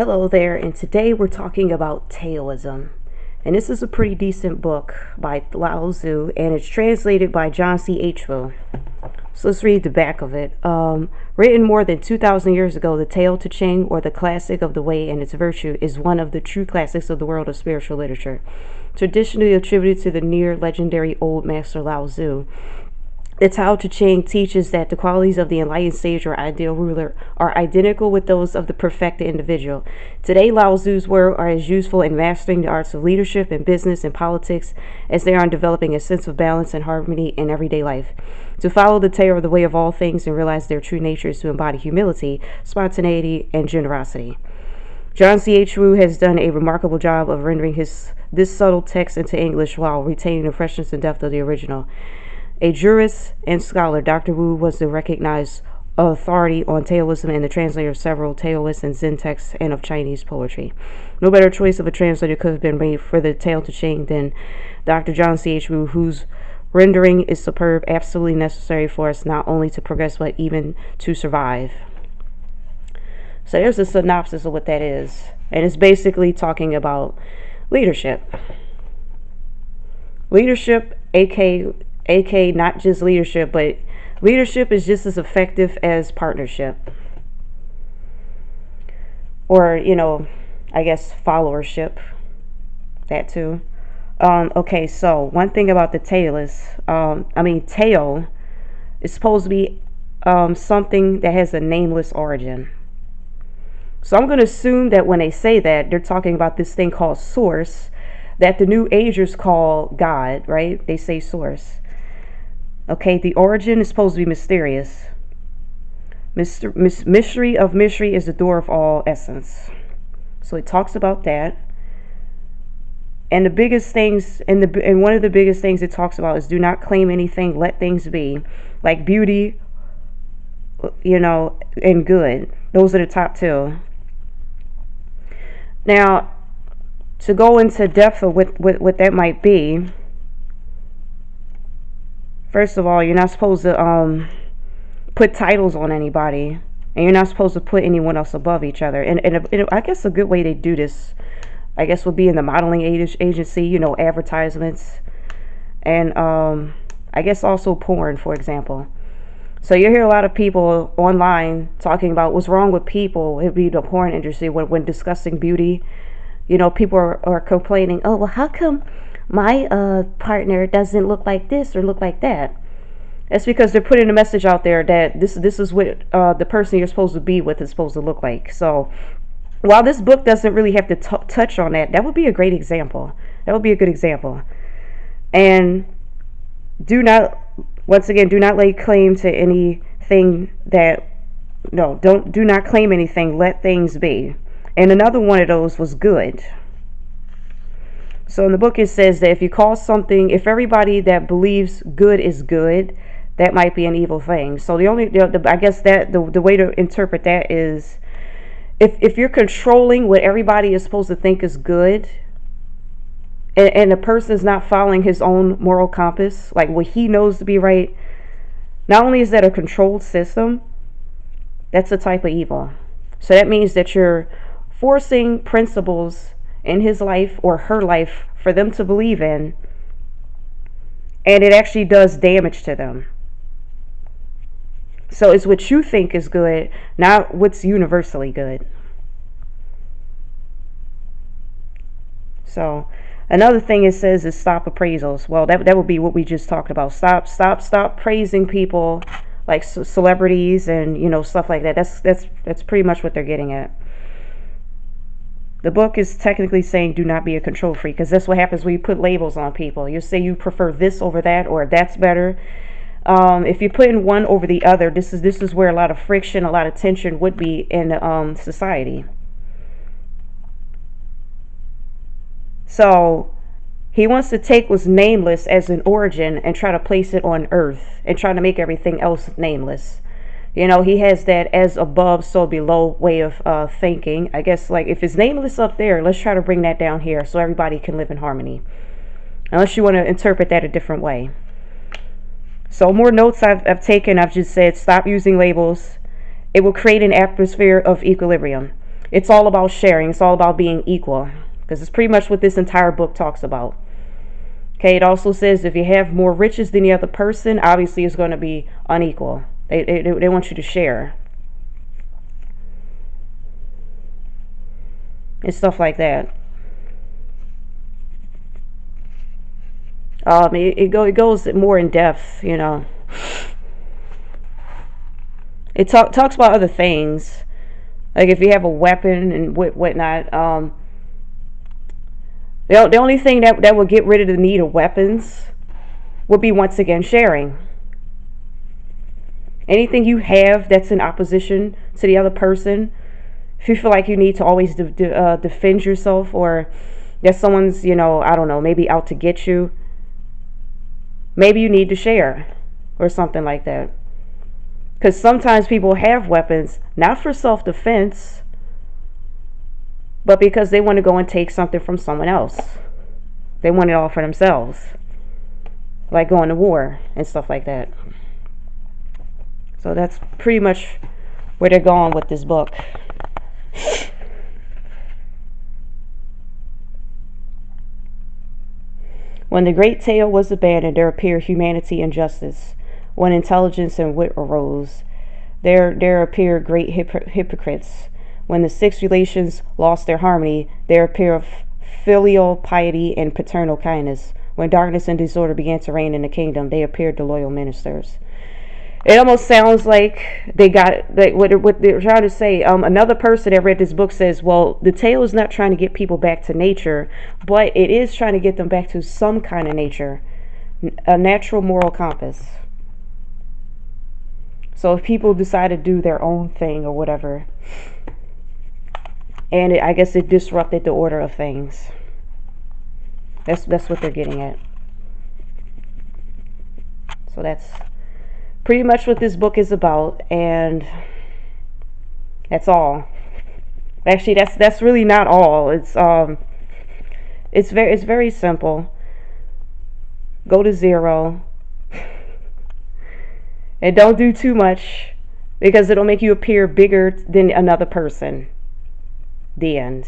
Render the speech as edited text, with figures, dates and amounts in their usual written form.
Hello there, and today we're talking about Taoism. And this is a pretty decent book by Lao Tzu, and it's translated by John C. H. Wu. So let's read the back of it. Written more than 2,000 years ago, the Tao Teh Ching, or the Classic of the Way and its Virtue, is one of the true classics of the world of spiritual literature. Traditionally attributed to the near legendary old master Lao Tzu, the Tao Te Ching teaches that the qualities of the enlightened sage or ideal ruler are identical with those of the perfected individual. Today, Lao Tzu's words are as useful in mastering the arts of leadership and business and politics as they are in developing a sense of balance and harmony in everyday life. To follow the Tao or the way of all things and realize their true nature is to embody humility, spontaneity, and generosity. John C. H. Wu has done a remarkable job of rendering this subtle text into English while retaining the freshness and depth of the original. A jurist and scholar, Dr. Wu was the recognized authority on Taoism and the translator of several Taoist and Zen texts and of Chinese poetry. No better choice of a translator could have been made for the Tao Te Ching than Dr. John C. H. Wu, whose rendering is superb, absolutely necessary for us not only to progress but even to survive. So there's a synopsis of what that is, and it's basically talking about leadership. Leadership, aka not just leadership, but leadership is just as effective as partnership, or I guess followership, that too. Okay, so one thing about the Taoists, Tao is supposed to be something that has a nameless origin. So I'm going to assume that when they say that, they're talking about this thing called source, that the New Agers call God, right? They say source. Okay, the origin is supposed to be mysterious. Mystery of mystery is the door of all essence. So it talks about that. And the biggest things, and one of the biggest things it talks about is do not claim anything, let things be. Like beauty, and good. Those are the top two. Now, to go into depth of what that might be, first of all, you're not supposed to put titles on anybody, and you're not supposed to put anyone else above each other. And I guess a good way to do this, I guess, would be in the modeling agency, advertisements, and I guess also porn, for example. So you hear a lot of people online talking about what's wrong with people. It'd be the porn industry when discussing beauty. People are complaining, oh, well, how come my partner doesn't look like this or look like that? That's because they're putting a message out there that this is what the person you're supposed to be with is supposed to look like. So while this book doesn't really have to touch on that would be a great example. That would be a good example. And do not lay claim to anything do not claim anything, let things be. And another one of those was good. So in the book it says that if everybody that believes good is good, that might be an evil thing. So I guess that the way to interpret that is, if you're controlling what everybody is supposed to think is good, and the person is not following his own moral compass, like what he knows to be right, not only is that a controlled system, that's a type of evil. So that means that you're forcing principles in his life or her life for them to believe in, and it actually does damage to them. So it's what you think is good, not what's universally good. So another thing it says is stop appraisals. Well, that would be what we just talked about. Stop praising people like celebrities and stuff like that. That's pretty much what they're getting at. The book is technically saying do not be a control freak, because that's what happens when you put labels on people. You say you prefer this over that, or that's better. If you're putting one over the other, this is where a lot of friction, a lot of tension would be in society. So he wants to take what's nameless as an origin and try to place it on earth and try to make everything else nameless. He has that as above, so below way of thinking. I guess, like, if it's nameless up there, let's try to bring that down here so everybody can live in harmony. Unless you want to interpret that a different way. So more notes I've taken, I've just said stop using labels. It will create an atmosphere of equilibrium. It's all about sharing. It's all about being equal, because it's pretty much what this entire book talks about. Okay, it also says if you have more riches than the other person, obviously it's going to be unequal. They want you to share and stuff like that. It goes more in depth, you know. It talks about other things, like if you have a weapon and whatnot. The only thing that would get rid of the need of weapons would be, once again, sharing. Anything you have that's in opposition to the other person, if you feel like you need to always defend yourself, or that someone's, I don't know, maybe out to get you, maybe you need to share or something like that. Because sometimes people have weapons not for self-defense, but because they want to go and take something from someone else. They want it all for themselves, like going to war and stuff like that. So that's pretty much where they're going with this book. When the great tale was abandoned, there appeared humanity and justice. When intelligence and wit arose, there appeared great hypocrites. When the six relations lost their harmony, there appeared filial piety and paternal kindness. When darkness and disorder began to reign in the kingdom, they appeared the loyal ministers. It almost sounds like they got, like, what they're trying to say. Another person that read this book says, well, the tale is not trying to get people back to nature, but it is trying to get them back to some kind of nature, a natural moral compass. So if people decide to do their own thing or whatever, and I guess it disrupted the order of things. That's what they're getting at. So that's pretty much what this book is about, and that's all. Actually, that's really not all. It's very simple. Go to zero, and don't do too much, because it'll make you appear bigger than another person. The end.